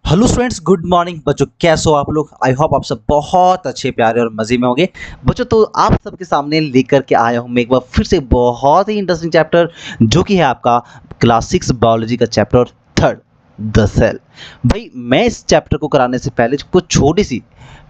Hello students, good morning बच्चों। कैसे हो आप लोग? आई होप आप सब बहुत अच्छे, प्यारे और मज़े में होंगे बच्चों। तो आप सबके सामने लेकर के आया हूँ मैं एक बार फिर से बहुत ही इंटरेस्टिंग चैप्टर, जो कि है आपका क्लास 6 बायोलॉजी का चैप्टर थर्ड, द सेल। भाई, मैं इस चैप्टर को कराने से पहले कुछ छोटी सी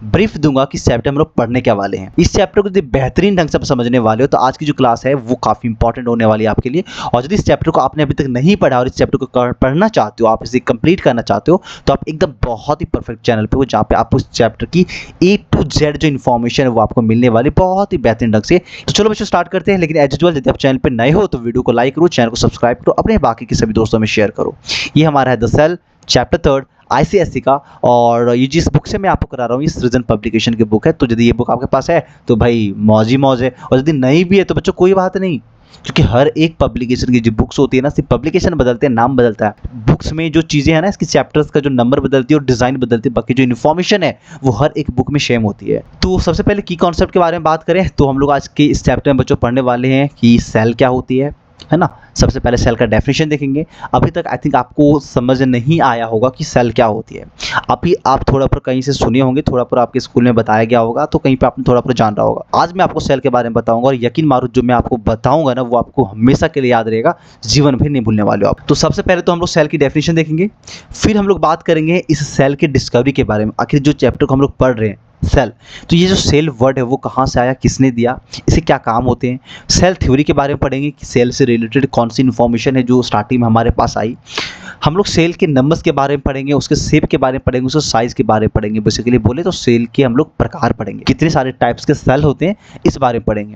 ब्रीफ दूंगा कि इस चैप्टर हम लोग पढ़ने क्या वाले हैं। इस चैप्टर को यदि बेहतरीन ढंग से आप समझने वाले हो तो आज की जो क्लास है वो काफ़ी इंपॉर्टेंट होने वाली है आपके लिए। और यदि इस चैप्टर को आपने अभी तक नहीं पढ़ा और इस चैप्टर को पढ़ना चाहते हो, आप इसे कंप्लीट करना चाहते हो, तो आप एकदम बहुत ही परफेक्ट चैनल पे हो, जहाँ पे आपको इस चैप्टर की ए टू जेड जो इन्फॉर्मेशन है वो आपको मिलने वाली बहुत ही बेहतरीन ढंग से। तो चलो बच्चों, स्टार्ट करते हैं। लेकिन एज यूजुअल, यदि आप चैनल पर नए हो तो वीडियो को लाइक करो, चैनल को सब्सक्राइब करो, अपने बाकी के सभी दोस्तों में शेयर करो। ये हमारा है the cell chapter third, ICSC का। और ये जिस बुक से मैं आपको करा रहा हूँ, ये सृजन पब्लिकेशन की बुक है। तो यदि ये बुक आपके पास है तो भाई मौज ही मौज है, और यदि नहीं भी है तो बच्चों कोई बात नहीं, क्योंकि हर एक पब्लिकेशन की जो बुक्स होती है ना, सिर्फ पब्लिकेशन बदलते हैं, नाम बदलता है। बुक्स में जो चीज़ें हैं ना, इसकी चैप्टर्स का जो नंबर बदलती है और डिज़ाइन बदलती है, बाकी जो इन्फॉर्मेशन है वो हर एक बुक में सेम होती है। तो सबसे पहले की कॉन्सेप्ट के बारे में बात करें तो हम लोग आज के इस चैप्टर में बच्चों पढ़ने वाले हैं कि सेल क्या होती है ना। सबसे पहले सेल का डेफिनेशन देखेंगे। अभी तक आई थिंक आपको समझ नहीं आया होगा कि सेल क्या होती है। अभी आप थोड़ा पर कहीं से सुने होंगे, थोड़ा पर आपके स्कूल में बताया गया होगा, तो कहीं पे आपने थोड़ा पर जान रहा होगा। आज मैं आपको सेल के बारे में बताऊंगा, और यकीन मारो जो मैं आपको बताऊंगा ना वो आपको हमेशा के लिए याद रहेगा, जीवन भर नहीं भूलने वाले हो आप। तो सबसे पहले तो हम लोग सेल की डेफिनेशन देखेंगे, फिर हम लोग बात करेंगे इस सेल के डिस्कवरी के बारे में। आखिर जो चैप्टर को हम लोग पढ़ रहे हैं सेल, तो ये जो सेल वर्ड है वो कहाँ से आया, किसने दिया, इसे क्या काम होते हैं। सेल थ्योरी के बारे में पढ़ेंगे कि सेल से रिलेटेड कौन सी इन्फॉर्मेशन है जो स्टार्टिंग में हमारे पास आई। हम लोग सेल के नंबर्स के बारे में पढ़ेंगे, उसके शेप के बारे में पढ़ेंगे, उसके साइज के बारे में पढ़ेंगे। बेसिकली बोले तो सेल के हम लोग प्रकार पढ़ेंगे, कितने सारे टाइप्स के सेल होते हैं इस बारे में पढ़ेंगे।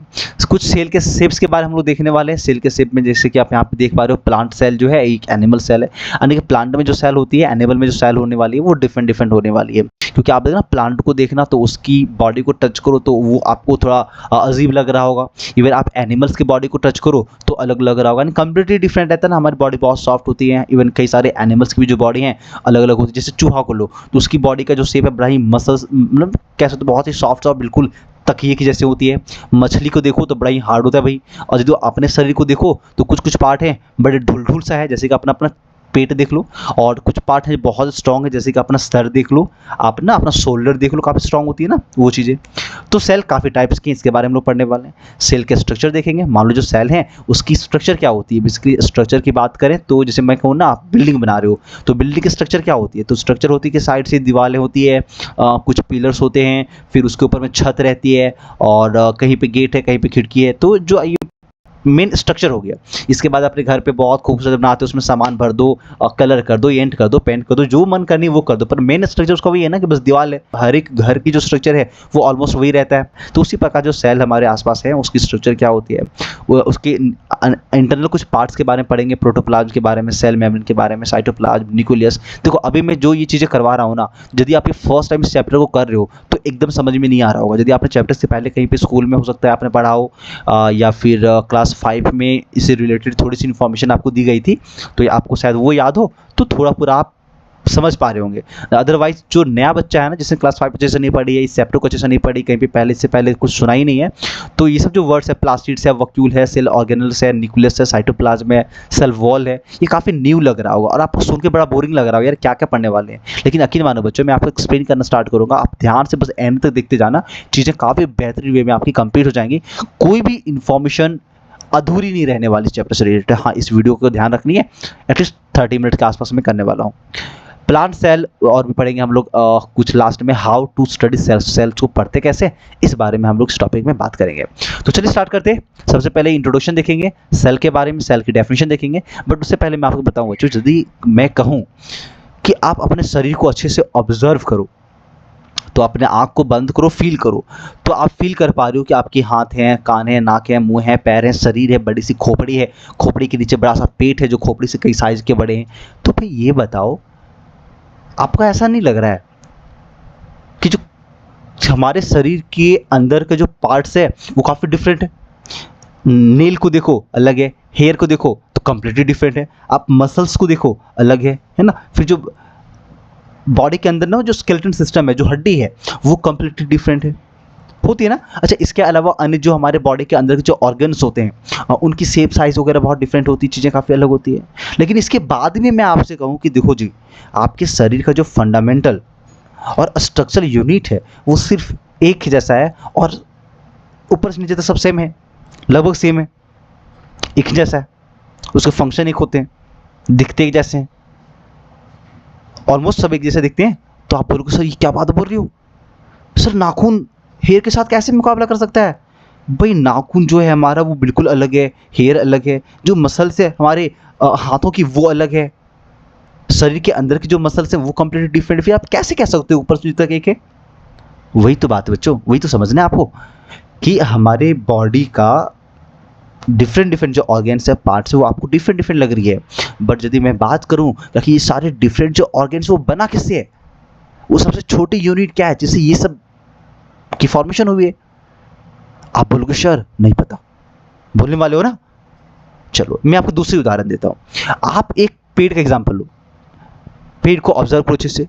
कुछ सेल के शेप्स के बारे में हम लोग देखने वाले हैं। सेल के शेप में जैसे कि आप यहाँ पे देख पा रहे हो, प्लांट सेल जो है एक एनिमल सेल है, यानी कि प्लांट में जो सेल होती है, एनिमल में जो सेल होने वाली है वो डिफरेंट डिफरेंट होने वाली है। क्योंकि आप देखना प्लांट को देखना तो उसकी बॉडी को टच करो तो वो आपको थोड़ा अजीब लग रहा होगा। इवन आप एनिमल्स की बॉडी को टच करो तो अलग लग रहा होगा, यानी कंप्लीटली डिफरेंट रहता है ना। हमारी बॉडी बहुत सॉफ्ट होती है, इवन कई सारे एनिमल्स की भी जो बॉडी है अलग अलग होती है। जैसे चूहा को लो तो उसकी बॉडी का जो शेप है बड़ा ही मसल्स, मतलब कैसे, तो बहुत ही सॉफ्ट और बिल्कुल तकिए की जैसे होती है। मछली को देखो तो बड़ा ही हार्ड होता है भाई। और यदि अपने शरीर को देखो तो कुछ कुछ पार्ट हैं बड़े ढुल ढुल सा है, जैसे कि अपना अपना पेट देख लो। और कुछ पार्ट है बहुत स्ट्रांग है, जैसे कि अपना सर देख लो, आप ना अपना शोल्डर देख लो, काफ़ी स्ट्रांग होती है ना वो चीज़ें। तो सेल काफ़ी टाइप्स की, इसके बारे में लोग पढ़ने वाले हैं। सेल के स्ट्रक्चर देखेंगे। मान लो जो सेल है उसकी स्ट्रक्चर क्या होती है। बेसिकली स्ट्रक्चर की बात करें तो जैसे मैं कहूँ ना, आप बिल्डिंग बना रहे हो तो बिल्डिंग की स्ट्रक्चर क्या होती है। तो स्ट्रक्चर होती है कि साइड से दीवारें होती है, कुछ पिलर्स होते हैं, फिर उसके ऊपर में छत रहती है, और कहीं पे गेट है, कहीं पे खिड़की है। तो जो मेन स्ट्रक्चर हो गया। इसके बाद अपने घर पे बहुत खूबसूरत बनाते हो, उसमें सामान भर दो, कलर कर दो, एंट कर दो, पेंट कर दो, जो मन करनी वो कर दो, पर मेन स्ट्रक्चर उसका वही है ना कि बस दीवार है। हर एक घर की जो स्ट्रक्चर है वो ऑलमोस्ट वही रहता है। तो उसी प्रकार जो सेल हमारे आसपास है उसकी स्ट्रक्चर क्या होती है, वो उसके इंटरनल कुछ पार्ट्स के बारे में पढ़ेंगे, प्रोटोप्लाज्म के बारे में, सेल मेम्ब्रेन के बारे में, साइटोप्लाज्म, न्यूक्लियस। देखो अभी मैं जो ये चीज़ें करवा रहा हूँ ना, यदि आप ये फर्स्ट टाइम इस चैप्टर को कर रहे हो तो एकदम समझ में नहीं आ रहा होगा। यदि आपने चैप्टर से पहले कहीं पे स्कूल में हो सकता है आपने पढ़ा हो, या फिर क्लास 5 में इससे रिलेटेड थोड़ी सी इन्फॉर्मेशन आपको दी गई थी, तो आपको शायद वो याद हो, तो थोड़ा पूरा आप समझ पा रहे होंगे। अदरवाइज जो नया बच्चा है ना, जिसने क्लास 5 अच्छे से नहीं पढ़ी है, इस चैप्टर को अच्छे से नहीं पढ़ी, कहीं पे पहले से पहले कुछ सुना ही नहीं है, तो ये सब जो वर्ड्स है, प्लास्टिड्स है, वक्यूल है, सेल ऑर्गेनल्स है, न्यूक्लियस है, साइटोप्लाज्म है, सेल वॉल है, ये काफ़ी न्यू लग रहा होगा और आपको सुन के बड़ा बोरिंग लग रहा होगा, यार क्या क्या पढ़ने वाले हैं। लेकिन यकीन मानो बच्चों, मैं आपको एक्सप्लेन करना स्टार्ट करूँगा, आप ध्यान से बस एंड तक देखते जाना, चीज़ें काफ़ी बेहतरीन वे में आपकी कंप्लीट हो जाएंगी। कोई भी इन्फॉर्मेशन अधूरी नहीं रहने वाली चैप्टर से रिलेटेड। हाँ, इस वीडियो को ध्यान रखनी है, एटलीस्ट 30 मिनट के आसपास में करने वाला हूँ। प्लांट सेल और भी पढ़ेंगे हम लोग, कुछ लास्ट में how to study cells, cells को पढ़ते कैसे, इस बारे में हम लोग इस टॉपिक में बात करेंगे। तो चलिए स्टार्ट करते हैं। सबसे पहले इंट्रोडक्शन देखेंगे सेल के बारे में, सेल की डेफिनेशन देखेंगे। बट उससे पहले मैं आपको बताऊंगा, जो यदि मैं कहूँ कि आप अपने शरीर को अच्छे से ऑब्जर्व करो, तो अपने आँख को बंद करो, फील करो, तो आप फील कर पा रहे हो कि आपके हाथ हैं, कान है, नाक है, मुंह है, पैर है, शरीर है, बड़ी सी खोपड़ी है, खोपड़ी के नीचे बड़ा सा पेट है जो खोपड़ी से कई साइज के बड़े हैं। तो भाई ये बताओ, आपको ऐसा नहीं लग रहा है कि जो हमारे शरीर के अंदर के जो पार्ट्स है वो काफ़ी डिफरेंट है। नेल को देखो अलग है, हेयर को देखो तो कंप्लीटली डिफरेंट है, आप मसल्स को देखो अलग है ना। फिर जो बॉडी के अंदर ना जो स्केलेटन सिस्टम है, जो हड्डी है, वो कंप्लीटली डिफरेंट है। होती है ना। अच्छा, इसके अलावा अन्य जो हमारे बॉडी के अंदर के जो ऑर्गन्स होते हैं उनकी शेप साइज़ वगैरह बहुत डिफरेंट होती है, चीज़ें काफ़ी अलग होती है। लेकिन इसके बाद भी मैं आपसे कहूँ कि देखो जी, आपके शरीर का जो फंडामेंटल और स्ट्रक्चरल यूनिट है वो सिर्फ एक ही जैसा है, और ऊपर से नीचे तक सब सेम है, लगभग सेम है, एक ही जैसा है। उसके फंक्शन एक होते हैं, दिखते एक जैसे हैं, ऑलमोस्ट सब एक जैसे दिखते हैं। तो आप बोलोगे सर ये क्या बात बोल रही हो, सर नाखून हेयर के साथ कैसे मुकाबला कर सकता है? भाई नाखून जो है हमारा वो बिल्कुल अलग है, हेयर अलग है, जो मसल्स है हमारे हाथों की वो अलग है, शरीर के अंदर की जो मसल्स हैं वो कंप्लीटली डिफरेंट। फिर आप कैसे कह सकते हो ऊपर से नीचे तक एक है? वही तो बात है बच्चों, वही तो समझना है आपको कि हमारे बॉडी का डिफरेंट डिफरेंट जो ऑर्गेन्स है, पार्ट्स है, वो आपको डिफरेंट डिफरेंट लग रही है। बट यदि मैं बात करूं कि ये सारे डिफरेंट जो ऑर्गेन्स वो बना किससे है, वो सबसे छोटी यूनिट क्या है जिससे ये सब की फॉर्मेशन हुई है? आप बोलोगे सर नहीं पता, बोलने वाले हो ना। चलो मैं आपको दूसरी उदाहरण देता हूँ। आप एक पेड़ का एग्जाम्पल लो, पेड़ को ऑब्जर्व करो अच्छे से,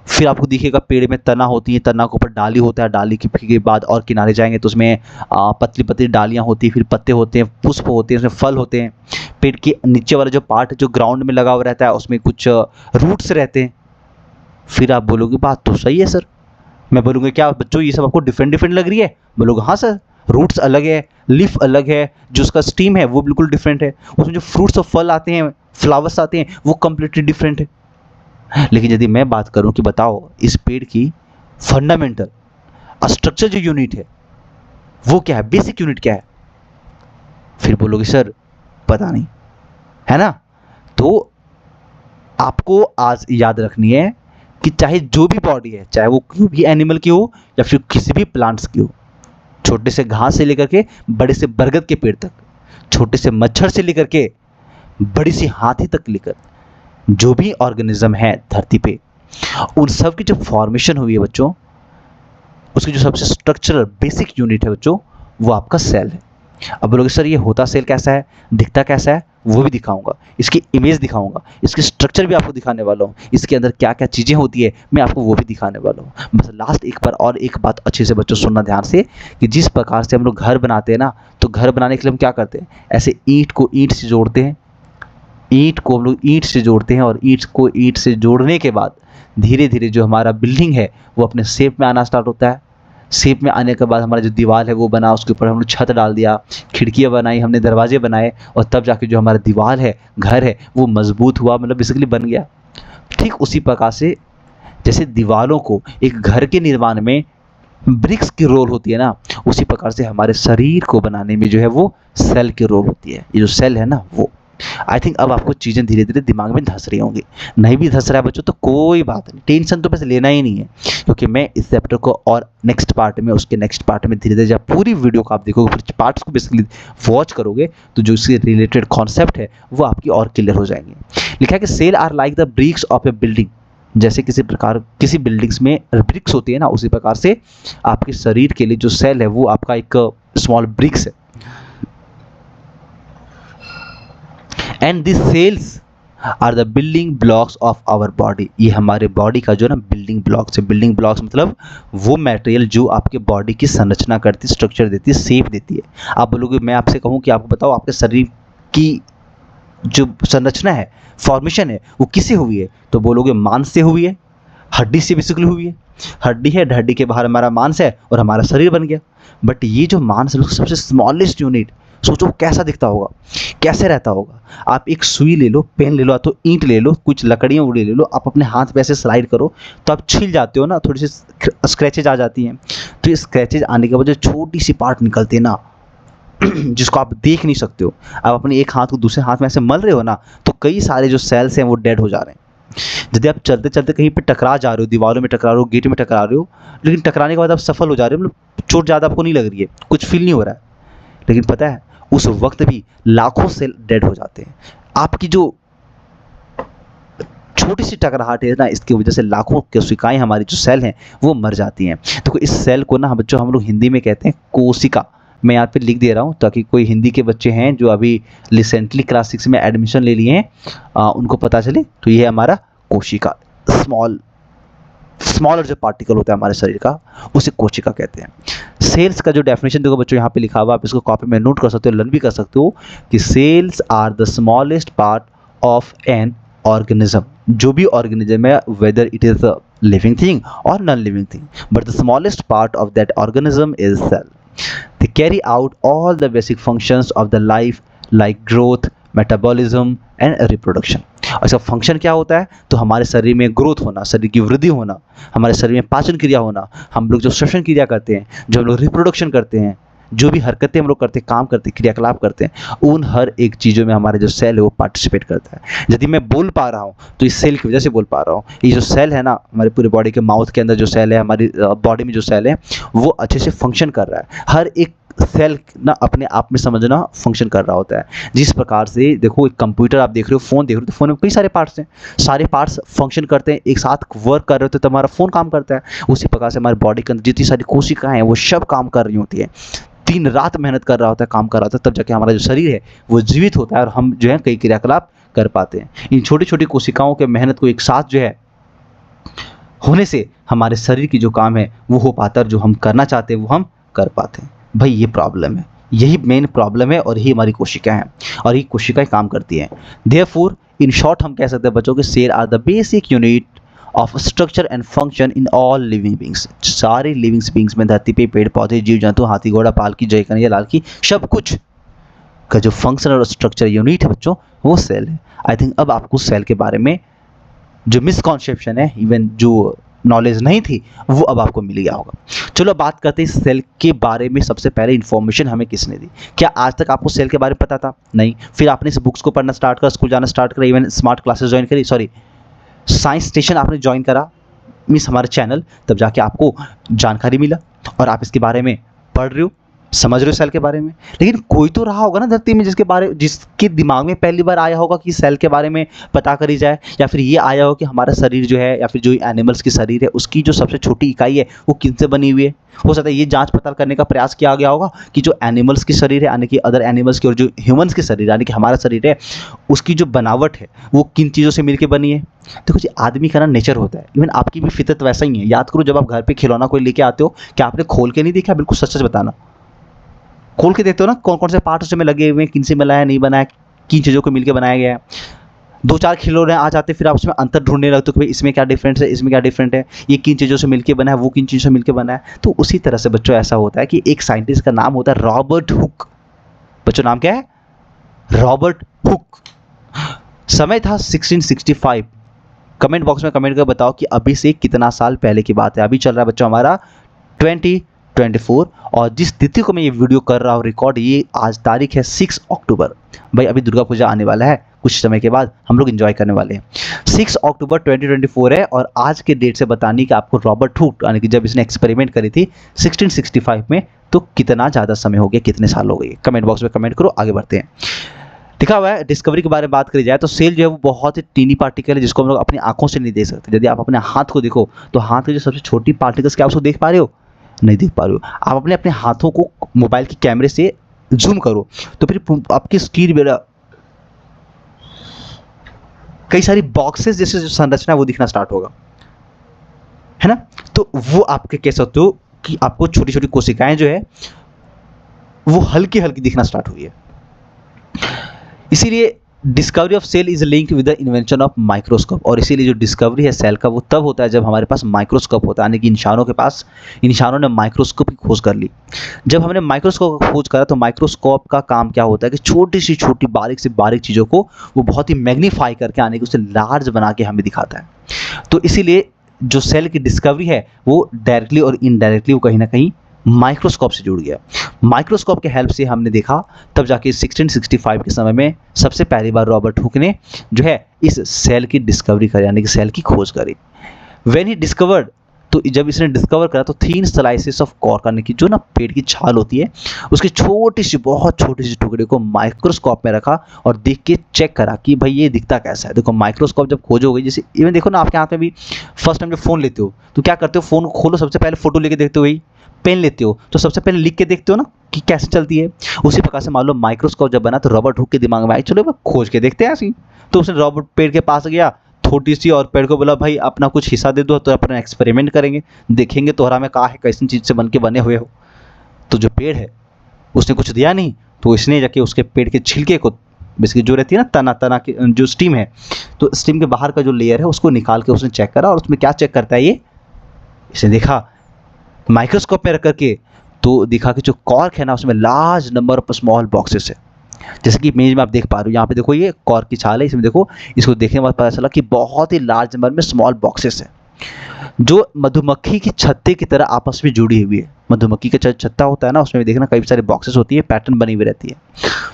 फिर आपको दिखेगा पेड़ में तना होती है, तना के ऊपर डाली होता है, डाली के बाद और किनारे जाएंगे तो उसमें पतली पतली डालियाँ होती हैं, फिर पत्ते होते हैं, पुष्प होते हैं, उसमें फल होते हैं। पेड़ के नीचे वाला जो पार्ट जो ग्राउंड में लगा हुआ रहता है उसमें कुछ रूट्स रहते हैं। फिर आप बोलोगे बात तो सही है सर। मैं बोलूँगा क्या बच्चों ये सब आपको डिफरेंट डिफरेंट लग रही है? बोलोगे हाँ सर, रूट्स अलग है, लीफ अलग है, जो उसका स्टीम है वो बिल्कुल डिफरेंट है, उसमें जो फ्रूट्स और फल आते हैं, फ्लावर्स आते हैं, वो कम्प्लीटली डिफरेंट है। लेकिन यदि मैं बात करूं कि बताओ इस पेड़ की फंडामेंटल स्ट्रक्चर जो यूनिट है वो क्या है, बेसिक यूनिट क्या है? फिर बोलोगे सर पता नहीं, है ना। तो आपको आज याद रखनी है कि चाहे जो भी बॉडी है, चाहे वो कोई भी एनिमल की हो या फिर किसी भी प्लांट्स की हो, छोटे से घास से लेकर के बड़े से बरगद के पेड़ तक, छोटे से मच्छर से लेकर के बड़ी सी हाथी तक लेकर जो भी ऑर्गेनिज्म है धरती पे, उन सब की जो फॉर्मेशन हुई है बच्चों, उसकी जो सबसे स्ट्रक्चरल बेसिक यूनिट है बच्चों, वो आपका सेल है। अब बोलोगे सर ये होता सेल कैसा है, दिखता कैसा है, वो भी दिखाऊंगा, इसकी इमेज दिखाऊंगा, इसकी स्ट्रक्चर भी आपको दिखाने वाला हूँ, इसके अंदर क्या क्या चीज़ें होती है मैं आपको वो भी दिखाने वाला हूँ। बस लास्ट एक बार और एक बात अच्छे से बच्चों सुनना ध्यान से, कि जिस प्रकार से हम लोग घर बनाते हैं ना, तो घर बनाने के लिए हम क्या करते हैं, ऐसे ईंट को ईंट से जोड़ते हैं, ईंट को हम लोग ईंट से जोड़ते हैं, और ईंट को ईंट से जोड़ने के बाद धीरे धीरे जो हमारा बिल्डिंग है वो अपने शेप में आना स्टार्ट होता है। शेप में आने के बाद हमारा जो दीवार है वो बना, उसके ऊपर हमने छत डाल दिया, खिड़कियाँ बनाई, हमने दरवाजे बनाए, और तब जाके जो हमारा दीवार है, घर है, वो मजबूत हुआ, मतलब बेसिकली बन गया। ठीक उसी प्रकार से जैसे दीवारों को एक घर के निर्माण में ब्रिक्स की रोल होती है ना, उसी प्रकार से हमारे शरीर को बनाने में जो है वो सेल की रोल होती है। ये जो सेल है ना वो, आई थिंक अब आपको चीज़ें धीरे धीरे दिमाग में धंस रही होंगी। नहीं भी धंस रहा है बच्चों तो कोई बात नहीं, टेंशन तो बस लेना ही नहीं है, क्योंकि मैं इस चैप्टर को और नेक्स्ट पार्ट में, उसके नेक्स्ट पार्ट में धीरे धीरे जब पूरी वीडियो को आप देखोगे, फिर पार्ट्स को बेसिकली वॉच करोगे, तो जो इससे रिलेटेड कॉन्सेप्ट है वो आपकी और क्लियर हो जाएंगे। लिखा है कि cell are like the bricks of a building, जैसे किसी प्रकार किसी बिल्डिंग्स में ब्रिक्स होती है ना, उसी प्रकार से आपके शरीर के लिए जो सेल है वो आपका एक स्मॉल ब्रिक्स है। And this cells are the building blocks of our body, ये हमारे बॉडी का जो ना बिल्डिंग ब्लॉक्स है। बिल्डिंग ब्लॉक्स मतलब वो मटेरियल जो आपके बॉडी की संरचना करती है, स्ट्रक्चर देती है, शेप देती है। आप बोलोगे मैं आपसे कहूँ कि आपको बताओ आपके शरीर की जो संरचना है, फॉर्मेशन है, वो किससे हुई है? तो बोलोगे मांस से हुई है, हड्डी से बेसिकली हुई है। हड्डी है, हड्डी के बाहर हमारा मांस है और हमारा शरीर बन गया। बट ये जो मांस है सबसे स्मॉलेस्ट यूनिट, सोचो कैसा दिखता होगा, कैसे रहता होगा। आप एक सुई ले लो, पेन ले लो, तो ईंट ले लो, कुछ लकड़ियाँ उड़ी ले लो, आप अपने हाथ पे ऐसे स्लाइड करो तो आप छील जाते हो ना, थोड़ी सी स्क्रैचेज आ जाती हैं। तो ये स्क्रैचेज आने के बाद जो छोटी सी पार्ट निकलती है ना, जिसको आप देख नहीं सकते हो, आप अपने एक हाथ को दूसरे हाथ में ऐसे मल रहे हो ना, तो कई सारे जो सेल्स हैं वो डेड हो जा रहे हैं। यदि आप चलते चलते कहीं पे टकरा जा रहे हो, दीवारों में टकरा रहे हो, गेट में टकरा रहे हो, लेकिन टकराने के बाद आप सफल हो जा रहे हो, मतलब चोट ज़्यादा आपको नहीं लग रही है, कुछ फील नहीं हो रहा है, लेकिन पता है उस वक्त भी लाखों सेल डेड हो जाते हैं। आपकी जो छोटी सी टकराहट है ना, इसकी वजह से लाखों कोशिकाएं हमारी जो सेल हैं वो मर जाती हैं। तो इस सेल को ना बच्चों हम लोग हिंदी में कहते हैं कोशिका। मैं यहाँ पे लिख दे रहा हूँ ताकि कोई हिंदी के बच्चे हैं जो अभी रिसेंटली क्लास 6 में एडमिशन ले लिए हैं, उनको पता चले। तो ये है हमारा कोशिका, स्मॉल स्मॉलर जो पार्टिकल होता है हमारे शरीर का, उसे कोशिका कहते हैं। सेल्स का जो डेफिनेशन देखो बच्चों यहाँ पे लिखा हुआ, आप इसको कॉपी में नोट कर सकते हो, लर्न भी कर सकते हो कि cells are the smallest part of an organism. जो भी ऑर्गेनिज्म है, whether it is a living thing और non living thing, but the smallest part of that organism is cell. They carry out all the basic functions of the life like growth, metabolism and reproduction। और इसका function क्या होता है? तो हमारे शरीर में ग्रोथ होना, शरीर की वृद्धि होना, हमारे शरीर में पाचन क्रिया होना, हम लोग जो श्वसन क्रिया करते हैं, जो हम लोग रिप्रोडक्शन करते हैं, जो भी हरकतें हम लोग करते हैं, काम करते हैं, क्रियाकलाप करते हैं, उन हर एक चीज़ों में हमारे जो सेल है वो पार्टिसिपेट करता है। यदि मैं बोल पा रहा हूँ तो इस सेल की वजह से बोल पा रहा हूँ। ये जो सेल है ना, हमारे पूरे बॉडी के माउथ के अंदर जो सेल है, हमारी बॉडी में जो सेल है, वो अच्छे से फंक्शन कर रहा है। हर एक सेल ना अपने आप में समझना फंक्शन कर रहा होता है। जिस प्रकार से देखो, एक कंप्यूटर आप देख रहे हो, फ़ोन देख रहे हो, तो फ़ोन में कई सारे पार्ट्स हैं, सारे पार्ट्स फंक्शन करते हैं, एक साथ वर्क कर रहे होते हैं, तो हमारा फ़ोन काम करता है। उसी प्रकार से हमारे बॉडी के अंदर जितनी सारी कोशिकाएं हैं वो सब काम कर रही होती है, दिन रात मेहनत कर रहा होता है, काम कर रहा होता है, तब जाके हमारा जो शरीर है वो जीवित होता है और हम जो है कई क्रियाकलाप कर पाते हैं। इन छोटी छोटी कोशिकाओं के मेहनत को एक साथ जो है होने से हमारे शरीर की जो काम है वो हो पाता है, और जो हम करना चाहते हैं वो हम कर पाते हैं। भाई ये प्रॉब्लम है, यही मेन प्रॉब्लम है, और यही हमारी कोशिकाएं हैं, और ये कोशिकाएं काम करती हैं। देयरफॉर इन शॉर्ट हम कह सकते हैं बच्चों के cell are the basic unit of structure and function in all living beings. सारे लिविंग बींग्स में, धरती पे पेड़ पौधे, जीव जंतु, हाथी घोड़ा पालकी जय कन्हैया लाल की, सब कुछ का जो फंक्शन और स्ट्रक्चर यूनिट है बच्चों, वो सेल है। आई थिंक अब आपको सेल के बारे में जो मिसकॉन्सेप्शन है, इवन जो नॉलेज नहीं थी, वो अब आपको मिल गया होगा। चलो बात करते हैं सेल के बारे में। सबसे पहले इन्फॉर्मेशन हमें किसने दी? क्या आज तक आपको सेल के बारे में पता था? नहीं। फिर आपने इस बुक्स को पढ़ना स्टार्ट करा, स्कूल जाना स्टार्ट करा, इवन स्मार्ट क्लासेस ज्वाइन करी, सॉरी साइंस स्टेशन आपने ज्वाइन करा, मीन्स हमारे चैनल, तब जाके आपको जानकारी मिला और आप इसके बारे में पढ़ रहे हो, समझ रहे हो सेल के बारे में। लेकिन कोई तो रहा होगा ना धरती में जिसके दिमाग में पहली बार आया होगा कि सेल के बारे में पता करी जाए, या फिर ये आया हो कि हमारा शरीर जो है, या फिर जो एनिमल्स की शरीर है, उसकी जो सबसे छोटी इकाई है वो किनसे बनी हुई है। हो सकता है ये जांच पड़ताल करने का प्रयास किया गया होगा कि जो एनिमल्स की शरीर है, यानी कि अदर एनिमल्स की, और जो ह्यूमंस की शरीर यानी कि हमारा शरीर है, उसकी जो बनावट है वो किन चीज़ों से मिलकर बनी है। देखो जी, आदमी का ना नेचर होता है, इवन आपकी भी फितरत वैसा ही है। याद करो, जब आप घर पे खिलौना कोई लेके आते हो, क्या आपने खोल के नहीं देखा? बिल्कुल सच सच बताना। खोल के देखते हो ना, कौन कौन से पार्ट उसमें लगे हुए हैं, किन से मिलाया नहीं बनाया, किन चीज़ों को मिलकर बनाया गया है। दो चार खिलौने आ जाते, फिर आप उसमें अंतर ढूंढने लगते हो कि भाई इसमें क्या डिफरेंस है, इसमें क्या डिफरेंट है, ये किन चीज़ों से मिलकर बना है, वो किन चीज़ों से मिलकर बना है। तो उसी तरह से बच्चों ऐसा होता है कि एक साइंटिस्ट का नाम होता है रॉबर्ट हुक। बच्चों नाम क्या है? Robert Hooke. समय था 1665। कमेंट बॉक्स में कमेंट कर बताओ कि अभी से कितना साल पहले की बात है। अभी चल रहा है बच्चों हमारा 2024, और जिस तिथि को मैं ये वीडियो कर रहा हूँ रिकॉर्ड, ये आज तारीख है 6 अक्टूबर। भाई अभी दुर्गा पूजा आने वाला है, कुछ समय के बाद हम लोग एंजॉय करने वाले हैं। 6 अक्टूबर 2024 है, और आज के डेट से बतानी कि आपको रॉबर्ट हुक, यानी कि जब इसने एक्सपेरिमेंट करी थी 1665 में, तो कितना ज़्यादा समय हो गया, कितने साल हो गए? कमेंट बॉक्स में कमेंट करो, आगे बढ़ते हैं। लिखा हुआ है डिस्कवरी के बारे में बात करी जाए तो सेल जो है वो बहुत ही टीनी पार्टिकल है, जिसको हम लोग अपनी आंखों से नहीं देख सकते। यदि आप अपने हाथ को देखो तो हाथ की जो सबसे छोटी पार्टिकल्स, क्या आप उसको देख पा रहे हो? नहीं देख पा रहे हो। आप अपने अपने हाथों को मोबाइल के कैमरे से जूम करो तो फिर आपकी स्क्रीन में कई सारी बॉक्सेस जैसे जो संरचना है वो दिखना स्टार्ट होगा, है ना। तो वो आपके कह सकते हो कि आपको छोटी छोटी कोशिकाएं जो है वो हल्की हल्की दिखना स्टार्ट हुई है। इसीलिए discovery of cell is linked with the invention of microscope. और इसीलिए जो डिस्कवरी है सेल का वो तब होता है जब हमारे पास माइक्रोस्कोप होता है, यानी कि इंसानों ने माइक्रोस्कोप की खोज कर ली। जब हमने माइक्रोस्कोप की खोज करा तो माइक्रोस्कोप का काम क्या होता है कि छोटी सी छोटी बारीक से बारीक चीज़ों को वो बहुत ही मैग्नीफाई करके आने की, उसे लार्ज बना के हमें दिखाता है। तो इसीलिए जो सेल की डिस्कवरी है वो डायरेक्टली और इनडायरेक्टली वो कहीं ना कहीं माइक्रोस्कोप से जुड़ गया। माइक्रोस्कोप के हेल्प से हमने देखा, तब जाके 1665 के समय में सबसे पहली बार रॉबर्ट हुक ने जो है इस सेल की डिस्कवरी करी, यानी कि सेल की खोज करी। व्हेन ही डिस्कवर्ड, तो जब इसने डिस्कवर करा तो थीन स्लाइसेस ऑफ कॉर्क, यानी कि जो ना पेड़ की छाल होती है उसकी छोटी सी, बहुत छोटी सी टुकड़े को माइक्रोस्कोप में रखा और देख के चेक करा कि भाई ये दिखता कैसा है। देखो माइक्रोस्कोप जब खोजोगे, जैसे इवन देखो ना आपके हाथ में भी फर्स्ट टाइम जब फ़ोन लेते हो तो क्या करते हो, फ़ोन खोलो, सबसे पहले फोटो लेके देखते हो, वही पेन लेते हो तो सबसे पहले लिख के देखते हो ना कि कैसे चलती है। उसी प्रकार से मान लो माइक्रोस्कोप जब बना तो रॉबर्ट हुक के दिमाग में आई, चलो खोज के देखते हैं ऐसी। तो उसने रॉबर्ट पेड़ के पास गया, छोटी सी और पेड़ को बोला भाई अपना कुछ हिस्सा दे दो तो अपना एक्सपेरिमेंट करेंगे, देखेंगे तोहरा में का है, कैसी चीज़ से बन के बने हुए हो। तो जो पेड़ है उसने कुछ दिया नहीं, तो इसने जाके उसके पेड़ के छिलके को, बेसिकली जो रहती है ना तना तना की जो स्टीम है, तो स्टीम के बाहर का जो लेयर है उसको निकाल के उसने चेक करा, और उसमें क्या चेक करता है ये, इसने देखा माइक्रोस्कोप में रख करके, तो दिखा कि जो कॉर्क है ना उसमें large number of small boxes है। जैसे कि इमेज में आप देख पा रहे हो, यहाँ पे देखो ये कॉर्क की छाल है, इसमें देखो, इसको देखने के बाद पता चला कि बहुत ही लार्ज नंबर में स्मॉल बॉक्सेस है जो मधुमक्खी की छत्ते की तरह आपस में जुड़ी हुई है। मधुमक्खी का छत्ता होता है ना, उसमें देखना कई सारे बॉक्सेस होती है, पैटर्न बनी हुई रहती है,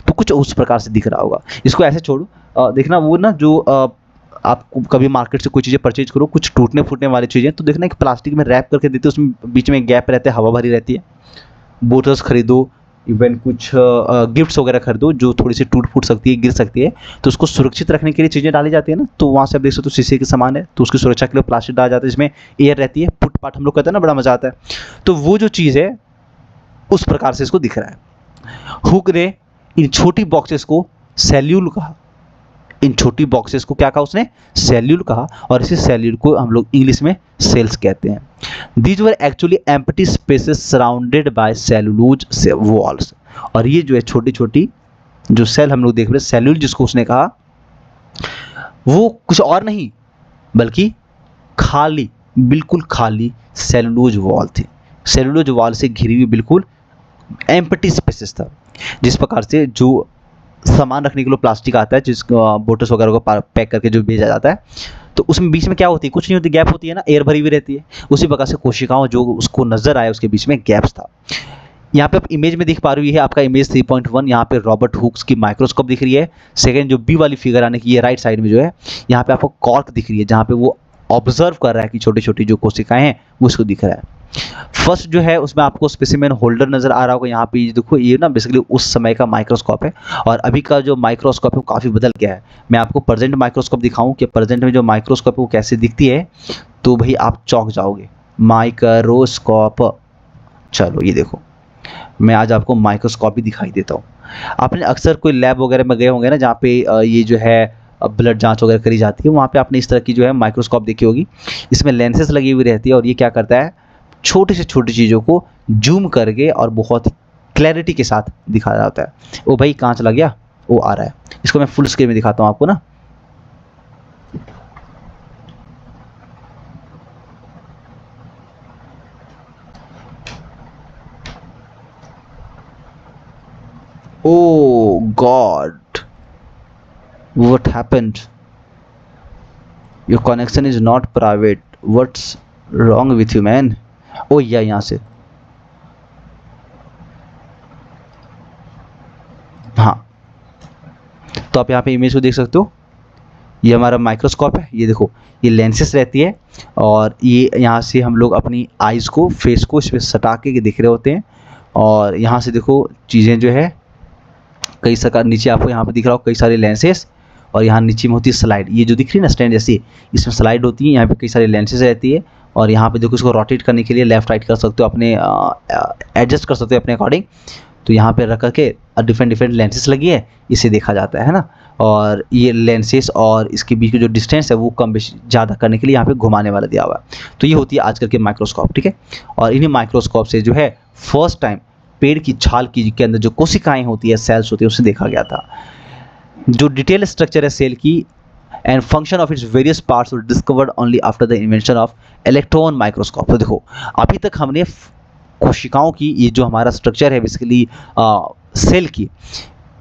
तो कुछ उस प्रकार से दिख रहा होगा। इसको ऐसे छोड़ो, देखना वो ना जो आप कभी मार्केट से कोई चीज़ें परचेज करो, कुछ टूटने फूटने वाली चीज़ें, तो देखना एक प्लास्टिक में रैप करके देते हैं, उसमें बीच में गैप रहता है, हवा भरी रहती है। बोटल्स खरीदो, इवन कुछ गिफ्ट्स वगैरह खरीदो जो थोड़ी सी टूट फूट सकती है, गिर सकती है, तो उसको सुरक्षित रखने के लिए चीज़ें डाली जाती है ना, तो वहाँ से आप देख सकते हो शीशे के सामान है, तो उसकी सुरक्षा के लिए प्लास्टिक डाला जाता है जिसमें एयर रहती है, फुट पाट हम लोग कहते हैं ना, बड़ा मजा आता है। तो वो जो चीज़ है उस प्रकार से इसको दिख रहा है। हुक ने इन छोटी बॉक्सेस को सेल्यूल कहा, इन छोटी बॉक्सेस को क्या कहा उसने, सेल्यूल कहा, और इसी सेल्यूल को हम लोग इंग्लिश में सेल्स कहते हैं। These were actually empty spaces surrounded by cellulose walls, और ये जो है छोटी छोटी जो सेल हम लोग देख रहे हैं, सेल्यूल जिसको उसने कहा, वो कुछ और नहीं बल्कि खाली, बिल्कुल खाली सेलुलोज वॉल थी। सेलुलोज वॉल से घिरी हुई बिल्कुल एम्प्टी स्पेसेस था। जिस प्रकार से जो सामान रखने के लिए प्लास्टिक आता है, जिस बोटल्स वगैरह को पैक करके जो भेजा जाता है, तो उसमें बीच में क्या होती है, कुछ नहीं होती, गैप होती है ना, एयर भरी हुई रहती है। उसी प्रकार से कोशिकाओं जो उसको नजर आया उसके बीच में गैप्स था। यहाँ पे आप इमेज में देख पा रहे हो, ये है आपका इमेज 3.1। यहाँ पे रॉबर्ट हुक्स की माइक्रोस्कोप दिख रही है। सेकेंड जो बी वाली फिगर आने की, ये राइट साइड में जो है, यहाँ पे आपको कॉर्क दिख रही है, जहाँ पे वो ऑब्जर्व कर रहा है कि छोटी छोटी जो कोशिकाएं हैं वो उसको दिख रहा है। फर्स्ट जो है उसमें आपको स्पेसिमेन होल्डर नजर आ रहा होगा, यहाँ पे देखो, ये ना बेसिकली उस समय का माइक्रोस्कोप है, और अभी का जो माइक्रोस्कोप है वो काफ़ी बदल गया है। मैं आपको प्रेजेंट माइक्रोस्कोप दिखाऊं कि प्रेजेंट में जो माइक्रोस्कोप है वो कैसे दिखती है, तो भाई आप चौंक जाओगे। माइक्रोस्कोप, चलो ये देखो, मैं आज आपको माइक्रोस्कोप भी दिखाई देता हूँ। आपने अक्सर कोई लैब वगैरह में गए होंगे ना, जहाँ पे ये जो है ब्लड जांच वगैरह करी जाती है, वहाँ पे आपने इस तरह की जो है माइक्रोस्कोप देखी होगी। इसमें लेंसेज लगी हुई रहती है, और ये क्या करता है, छोटी से छोटी चीज़ों को जूम करके और बहुत क्लैरिटी के साथ दिखाया जाता है। ओ भाई कहाँ चला गया, वो आ रहा है, इसको मैं फुल स्क्रीन में दिखाता हूँ आपको ना। ओ God, what happened, your connection is not private, what's wrong with you man। ओ या यहाँ से, हाँ, तो आप यहाँ पे इमेज को देख सकते हो, ये हमारा माइक्रोस्कोप है, ये देखो, ये लेंसेस रहती है, और ये यहाँ से हम लोग अपनी आइज़ को, फेस को इस पर सटा के देख रहे होते हैं, और यहाँ से देखो चीज़ें जो है कई सका, नीचे आपको यहाँ पे दिख रहा हो कई सारे लेंसेस, और यहाँ नीचे में होती है स्लाइड, ये जो दिख रही है ना स्टैंड जैसी, इसमें स्लाइड होती है, यहाँ पे कई सारे लेंसेज रहती है, और यहाँ पे देखो इसको रोटेट करने के लिए लेफ्ट राइट कर सकते हो, अपने एडजस्ट कर सकते हो अपने अकॉर्डिंग। तो यहाँ पे रख करके डिफरेंट डिफरेंट लेंसेज लगी है, इसे देखा जाता है ना, और ये लेंसेज और इसके बीच की जो डिस्टेंस है वो कम बेशी ज़्यादा करने के लिए यहाँ पे घुमाने वाला दिया हुआ है। तो ये होती है आजकल के माइक्रोस्कोप, ठीक है। और इन्हीं माइक्रोस्कोप से जो है फर्स्ट टाइम पेड़ की छाल की के अंदर जो कोशिकाएं होती है, सेल्स होती है, उसे देखा गया था। जो डिटेल स्ट्रक्चर है सेल की and function of its various parts were discovered only after the invention of electron microscope. तो देखो अभी तक हमने कोशिकाओं की, ये जो हमारा स्ट्रक्चर है बेसिकली सेल की,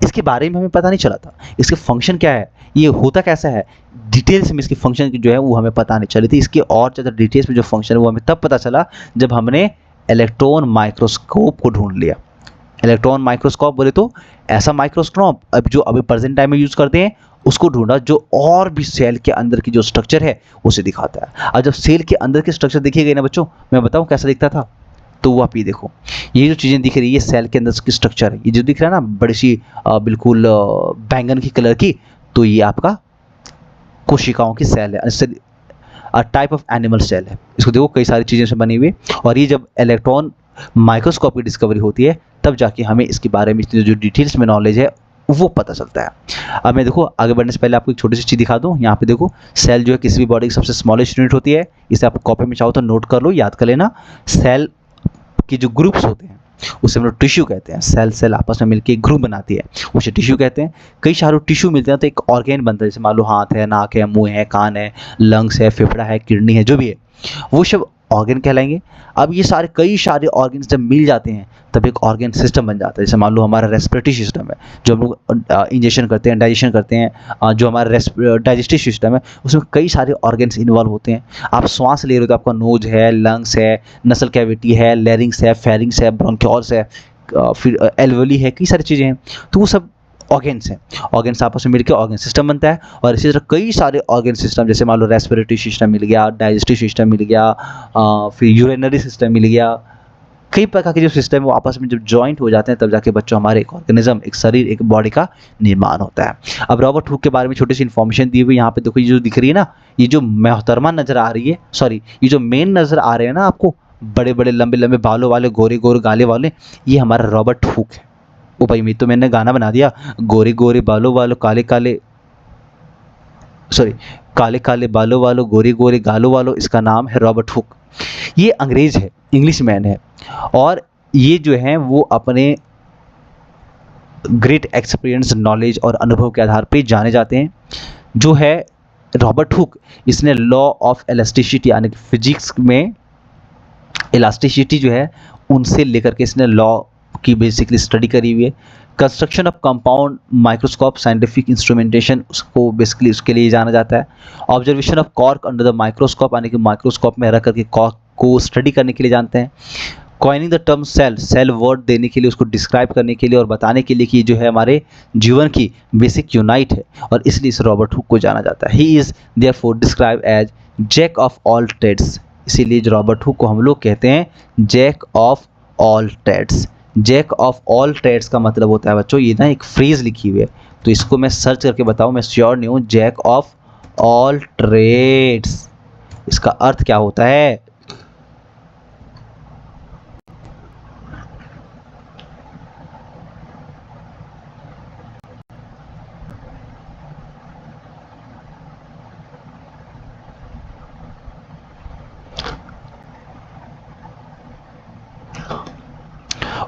इसके बारे में हमें पता नहीं चला था, इसके फंक्शन क्या है, ये होता कैसा है, डिटेल्स में इसकी फंक्शन की जो है वो हमें पता नहीं चली थी। इसके और ज़्यादा डिटेल्स में जो फंक्शन है वो हमें तब पता चला जब हमने इलेक्ट्रॉन माइक्रोस्कोप को ढूंढ लिया। इलेक्ट्रॉन माइक्रोस्कोप बोले तो ऐसा माइक्रोस्कोप अब जो अभी प्रेजेंट टाइम में यूज़ करते हैं उसको ढूंढा जो और भी सेल के अंदर की जो स्ट्रक्चर है उसे दिखाता है। और जब सेल के अंदर के स्ट्रक्चर देखिए गए ना बच्चों, मैं बताऊं कैसा दिखता था, तो वो आप ये देखो, ये जो चीज़ें दिख रही है ये सेल के अंदर की स्ट्रक्चर है, ये जो दिख रहा है ना बड़ी सी बिल्कुल बैंगन की कलर की, तो ये आपका कोशिकाओं की सेल है, टाइप ऑफ एनिमल सेल है। इसको देखो कई सारी चीज़ें से बनी हुई, और ये जब इलेक्ट्रॉन माइक्रोस्कोप की डिस्कवरी होती है तब जाके हमें इसके बारे में जो डिटेल्स में नॉलेज है वो पता चलता है। अब मैं देखो आगे बढ़ने से पहले आपको एक छोटी सी चीज़ दिखा दूँ। यहाँ पे देखो सेल जो है किसी भी बॉडी की सबसे स्मॉलेस्ट यूनिट होती है। इसे आप कॉपी में चाहो तो नोट कर लो, याद कर लेना। सेल के जो ग्रुप्स होते हैं उसे हम लोग टिश्यू कहते हैं। सेल सेल आपस में मिलकर एक ग्रुप बनाती है, उसे टिश्यू कहते हैं। कई सारे टिश्यू मिलते हैं तो एक ऑर्गेन बनता है, जैसे मान लो हाथ है, नाक है, मुंह है, कान है, लंग्स है, फेफड़ा है, किडनी है, जो भी है वो सब ऑर्गेन कहलाएंगे। अब ये सारे कई सारे ऑर्गन जब मिल जाते हैं तब एक ऑर्गन सिस्टम बन जाता है। जैसे मान लो हमारा रेस्पिरेटरी सिस्टम है, जो हम लोग इंजेक्शन करते हैं, डाइजेशन करते हैं, जो हमारा डाइजेस्टिव सिस्टम है उसमें कई सारे ऑर्गन्स इन्वॉल्व होते हैं। आप श्वास ले रहे हो तो आपका नोज है, लंग्स है, नसल कैविटी है, लैरिंग्स है, फेरिंग्स है, ब्रोंकियोल्स है, फिर एल्वेली है, कई सारी चीज़ें हैं। तो वो सब ऑर्गन्स हैं। ऑर्गन्स आपस में मिलकर ऑर्गन सिस्टम बनता है। और इसी तरह कई सारे ऑर्गन सिस्टम, जैसे मान लो रेस्पिरेटरी सिस्टम मिल गया, डाइजेस्टिव सिस्टम मिल गया, फिर यूरिनरी सिस्टम मिल गया, कई प्रकार के जो सिस्टम है वो आपस में जब जॉइंट हो जाते हैं तब जाके बच्चों हमारे एक ऑर्गेनिज्म, एक शरीर, एक बॉडी का निर्माण होता है। अब रॉबर्ट हुक के बारे में छोटी सी इन्फॉर्मेशन दी हुई यहाँ पे देखो, ये जो दिख रही है ना, ये जो मोहतरमा नजर आ रही है, सॉरी ये जो मेन नजर आ रहे हैं ना आपको, बड़े बड़े लंबे लंबे बालों वाले, गोरे गोरे गाले वाले, ये हमारा रॉबर्ट हुक है। ओ भाई, मैं तो मैंने गाना बना दिया, गोरे गोरे बालों वालों, काले काले, सॉरी काले काले बालों वालों, गोरे गोरे गालों वालों, इसका नाम है रॉबर्ट हुक। ये अंग्रेज है, इंग्लिश मैन है, और ये जो है वो अपने ग्रेट एक्सपीरियंस, नॉलेज और अनुभव के आधार पे जाने जाते हैं। जो है रॉबर्ट हुक, इसने लॉ ऑफ इलास्टिसिटी यानी कि फिजिक्स में इलास्टिसिटी जो है उनसे लेकर के इसने लॉ की बेसिकली स्टडी करी हुई है। Construction of compound microscope, scientific instrumentation, उसको बेसिकली उसके लिए जाना जाता है। Observation of cork under the microscope यानी कि माइक्रोस्कोप में रख करके कॉर्क को स्टडी करने के लिए जानते हैं। Coining the term cell, cell word देने के लिए, उसको डिस्क्राइब करने के लिए और बताने के लिए कि जो है हमारे जीवन की बेसिक यूनाइट है, और इसलिए इस रॉबर्ट हुक को जाना जाता है। He is therefore describe as jack of all trades, इसीलिए जो रॉबर्ट हुक को हम लोग कहते हैं jack of all trades. Jack of all trades का मतलब होता है बच्चों, ये ना एक फ्रेज लिखी हुई है तो इसको मैं सर्च करके बताऊं, मैं श्योर नहीं हूँ। जैक ऑफ ऑल ट्रेड्स इसका अर्थ क्या होता है?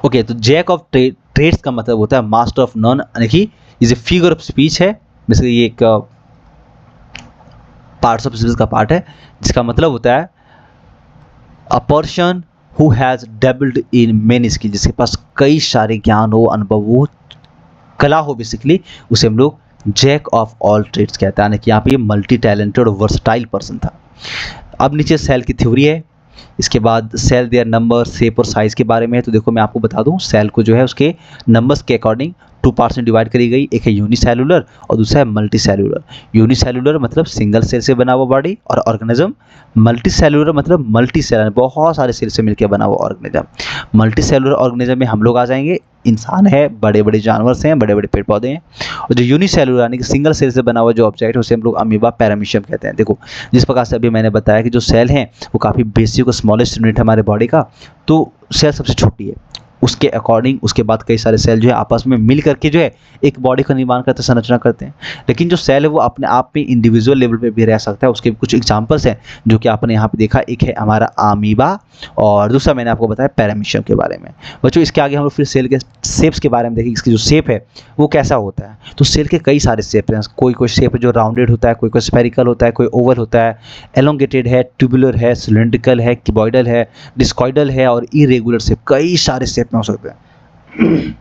ओके, तो जैक ऑफ ट्रेड्स का मतलब होता है मास्टर ऑफ नॉन, यानी कि is a figure of speech है। बेसिकली ये एक पार्ट्स ऑफ स्पीच का पार्ट है, जिसका मतलब होता है a person who has डेबल्ड in many skill, जिसके पास कई सारे ज्ञान हो, अनुभव हो, कला हो, बेसिकली उसे हम लोग जैक ऑफ ऑल ट्रेड्स कहते हैं। यानी कि यहाँ पे ये मल्टी टैलेंटेड और वर्सटाइल पर्सन था। अब नीचे सेल की थ्योरी है, इसके बाद सेल देयर नंबर, शेप और साइज़ के बारे में है। तो देखो मैं आपको बता दूं, सेल को जो है उसके नंबर्स के अकॉर्डिंग 2 पार्ट्स में डिवाइड करी गई। एक है यूनिसेलुलर और दूसरा है मल्टी सेलुलर। यूनिसेलुलर मतलब सिंगल सेल से बना हुआ बॉडी और ऑर्गेनिज्म। मल्टी सेलुलर मतलब मल्टी सेल, बहुत सारे सेल से मिलकर बना हुआ ऑर्गेनिज्म। मल्टी सेलुलर ऑर्गेनिज्म में हम लोग आ जाएंगे, इंसान है, बड़े बड़े जानवर हैं, बड़े बड़े पेड़ पौधे हैं। और जो यूनिसेलुलर यानी कि सिंगल सेल से बना हुआ जो ऑब्जेक्ट है उसे हम लोग अमीबा, पैरामीशियम कहते हैं। देखो जिस प्रकार से अभी मैंने बताया कि जो सेल हैं वो काफ़ी बेसिक और स्मॉलेस्ट यूनिट है हमारे बॉडी का, तो सेल सबसे छोटी है, उसके अकॉर्डिंग उसके बाद कई सारे सेल जो है आपस में मिल करके जो है एक बॉडी का निर्माण करते हैं, संरचना करते हैं। लेकिन जो सेल है वो अपने आप में इंडिविजुअल लेवल पे भी रह सकता है। उसके कुछ एग्जांपल्स हैं जो कि आपने यहाँ पे देखा, एक है हमारा अमीबा और दूसरा मैंने आपको बताया पैरामीशियम के बारे में। बच्चों इसके आगे हम लोग फिर सेल के शेप्स के बारे में देखेंगे, इसकी जो शेप है वो कैसा होता है। तो सेल के कई सारे शेप हैं, कोई शेप जो राउंडेड होता है, कोई स्फेरिकल होता है, कोई ओवल होता है, एलोंगेटेड है, ट्यूबुलर है, सिलेंड्रिकल है, क्यूबॉइडल है, डिस्कॉइडल है और इरेगुलर शेप, कई सारे शेप में हो सकते हैं।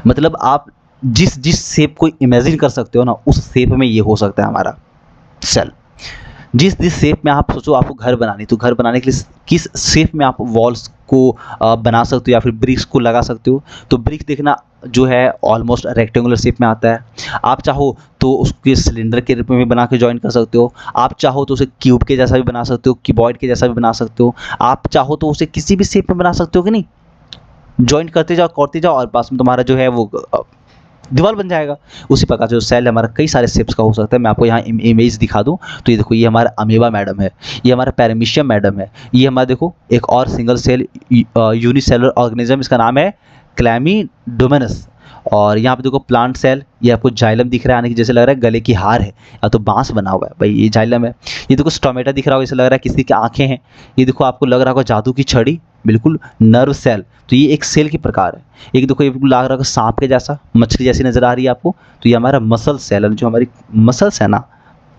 मतलब आप जिस जिस शेप को इमेजिन कर सकते हो ना, उस शेप में ये हो सकता है हमारा सेल। जिस जिस शेप में आप सोचो आपको घर बनानी, तो घर बनाने के लिए किस शेप में आप वॉल्स को बना सकते हो या फिर ब्रिक्स को लगा सकते हो। तो ब्रिक्स देखना जो है ऑलमोस्ट रेक्टेंगुलर शेप में आता है। आप चाहो तो उसके सिलेंडर के रूप में भी बना के ज्वाइन कर सकते हो, आप चाहो तो उसे क्यूब के जैसा भी बना सकते हो, क्यूबॉइड के जैसा भी बना सकते हो, आप चाहो तो उसे किसी भी शेप में बना सकते हो कि नहीं, ज्वाइन करते जाओ और पास में तुम्हारा जो है वो दीवार बन जाएगा। उसी प्रकार से जो सेल हमारा कई सारे शेप्स का हो सकता है। मैं आपको यहाँ इमेज दिखा दूँ तो ये देखो, ये हमारा अमीबा मैडम है, ये हमारा पैरामीशियम मैडम है, ये हमारा देखो एक और सिंगल सेल यूनिसेलुलर ऑर्गेनिज्म, इसका नाम है क्लैमिडोमोनास। और यहाँ पे देखो प्लांट सेल, ये आपको जाइलम दिख रहा है, आने की जैसे लग रहा है गले की हार है या तो बांस बना हुआ है भाई, ये जाइलम है। ये देखो स्टोमेटा दिख रहा होगा, इसे लग रहा है किसी की आंखें हैं। ये देखो आपको लग रहा होगा जादू की छड़ी, बिल्कुल नर्व सेल, तो ये एक सेल के प्रकार है। एक देखो ये बिल्कुल लग रहा होगा सांप के जैसा, मछली जैसी नजर आ रही है आपको, तो ये हमारा मसल सेल है, जो हमारी मसल्स है ना,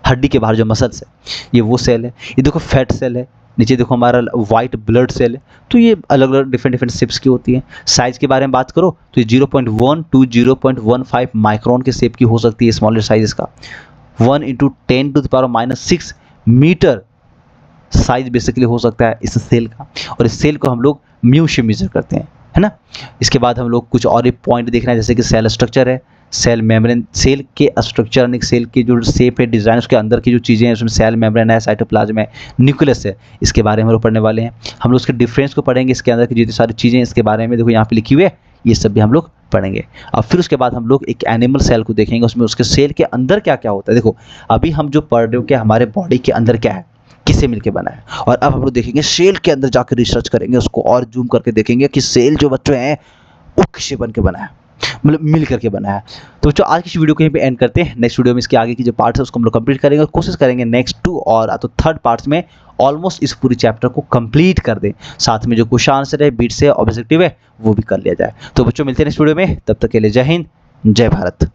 हड्डी के बाहर जो मसल्स है, ये वो सेल है। ये देखो फैट सेल है, नीचे देखो हमारा वाइट ब्लड सेल है। तो ये अलग अलग डिफरेंट डिफरेंट शेप्स की होती है। साइज़ के बारे में बात करो तो ये 0.1 टू 0.15 माइक्रोन के शेप की हो सकती है स्मॉलर साइज इसका। 1 × 10⁻⁶ मीटर साइज बेसिकली हो सकता है इस सेल का, और इस सेल को हम लोग म्यू से मेजर करते हैं, है ना। इसके बाद हम लोग कुछ और पॉइंट देख रहे हैं, जैसे कि सेल स्ट्रक्चर है, सेल मेम्ब्रेन, सेल के स्ट्रक्चर यानी सेल की जो शेप है, डिज़ाइन, उसके अंदर की जो चीज़ें हैं, उसमें सेल मेम्ब्रेन है, साइटोप्लाज्म है, न्यूक्लियस है, इसके बारे में हम लोग पढ़ने वाले हैं। हम लोग उसके डिफरेंस को पढ़ेंगे, इसके अंदर की जितनी सारी चीज़ें इसके बारे में देखो यहाँ पे लिखी हुई है, ये सब भी हम लोग पढ़ेंगे। और फिर उसके बाद हम लोग एक एनिमल सेल को देखेंगे, उसमें उसके सेल के अंदर क्या क्या होता है। देखो अभी हम जो पढ़ रहे हो कि हमारे बॉडी के अंदर क्या है, किससे मिलके बना है, और अब हम लोग देखेंगे सेल के अंदर जाकर रिसर्च करेंगे, उसको और जूम करके देखेंगे कि सेल जो बच्चों हैं वो किससे बन के बना है, मतलब मिल करके बना है। तो बच्चों आज की इस वीडियो को यहीं पे एंड करते हैं। नेक्स्ट वीडियो में इसके आगे की जो पार्ट्स है उसको हम लोग कंप्लीट करेंगे, और कोशिश करेंगे नेक्स्ट 2 और तो 3rd पार्ट्स में ऑलमोस्ट इस पूरी चैप्टर को कंप्लीट कर दें। साथ में जो क्वेश्चन आंसर है, बीट से ऑब्जेक्टिव है, वो भी कर लिया जाए। तो बच्चों मिलते हैं नेक्स्ट वीडियो में, तब तक के लिए जय हिंद, जय भारत।